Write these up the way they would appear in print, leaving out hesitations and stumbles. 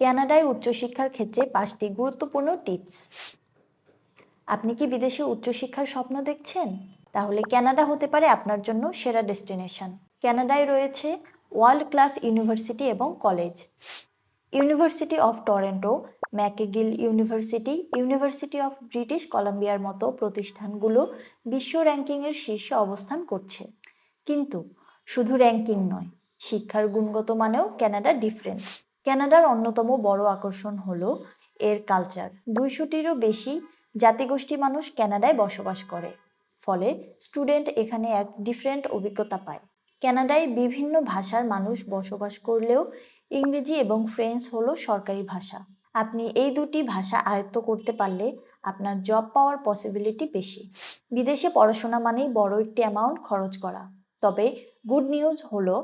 কানাডায় উচ্চশিক্ষার ক্ষেত্রে 5টি গুরুত্বপূর্ণ টিপস। আপনি কি বিদেশে উচ্চশিক্ষার স্বপ্ন দেখছেন? তাহলে কানাডা হতে পারে আপনার জন্য সেরা ডেস্টিনেশন। কানাডায় রয়েছে ওয়ার্ল্ড ক্লাস ইউনিভার্সিটি এবং college. University of Toronto, McGill university, university of British কলাম্বিয়ার মতো প্রতিষ্ঠানগুলো বিশ্ব র্যাঙ্কিংয়ের শীর্ষে অবস্থান করছে। কিন্তু শুধু র্যাঙ্কিং নয়, শিক্ষার গুণগত মানেও কানাডা ডিফারেন্ট। কানাডার অন্যতম বড় আকর্ষণ হলো এর কালচার। 200টিরও বেশি জাতিগোষ্ঠী মানুষ কানাডায় বসবাস করে, ফলে স্টুডেন্ট এখানে এক ডিফারেন্ট অভিজ্ঞতা পায়। কানাডায় বিভিন্ন ভাষার মানুষ বসবাস করলেও ইংরেজি এবং ফ্রেঞ্চ হলো সরকারি ভাষা। আপনি এই দুটি ভাষা আয়ত্ত করতে পারলে আপনার জব পাওয়ার পসিবিলিটি বেশি। বিদেশে পড়াশোনা মানেই বড় একটি অ্যামাউন্ট খরচ করা, তবে গুড নিউজ হলো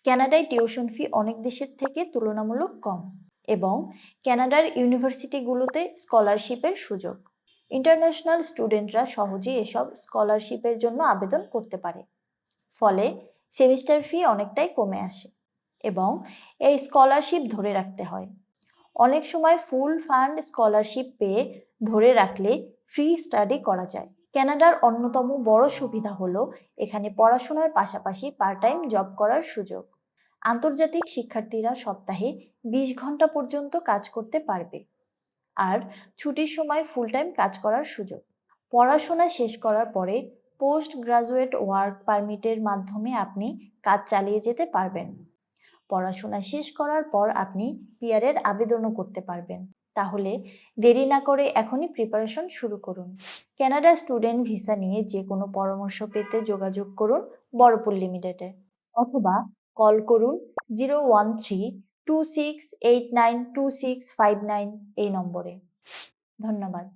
কানাডায় টিউশন ফি অনেক দেশের থেকে তুলনামূলক কম এবং কানাডার ইউনিভার্সিটিগুলোতে স্কলারশিপের সুযোগ। ইন্টারন্যাশনাল স্টুডেন্টরা সহজেই এসব স্কলারশিপের জন্য আবেদন করতে পারে, ফলে সেমিস্টার ফি অনেকটাই কমে আসে এবং এই স্কলারশিপ ধরে রাখতে হয়। অনেক সময় ফুল ফান্ড স্কলারশিপ পেয়ে ধরে রাখলে ফ্রি স্টাডি করা যায়। কানাডার অন্যতম বড় সুবিধা হলো এখানে পড়াশোনার পাশাপাশি পার্ট টাইম জব করার সুযোগ। আন্তর্জাতিক শিক্ষার্থীরা সপ্তাহে 20 ঘন্টা পর্যন্ত কাজ করতে পারবে, আর ছুটির সময় ফুল টাইম কাজ করার সুযোগ। পড়াশোনা শেষ করার পরে পোস্ট গ্রাজুয়েট ওয়ার্ক পারমিটের মাধ্যমে আপনি কাজ চালিয়ে যেতে পারবেন। পড়াশোনা শেষ করার পর আপনি পিআরের আবেদনও করতে পারবেন। তাহলে দেরি না করে এখনই প্রিপারেশন শুরু করুন। কানাডা স্টুডেন্ট ভিসা নিয়ে যে কোনো পরামর্শ পেতে যোগাযোগ করুন বড়পুল লিমিটেডে, অথবা কল করুন 01326892659 এই নম্বরে। ধন্যবাদ।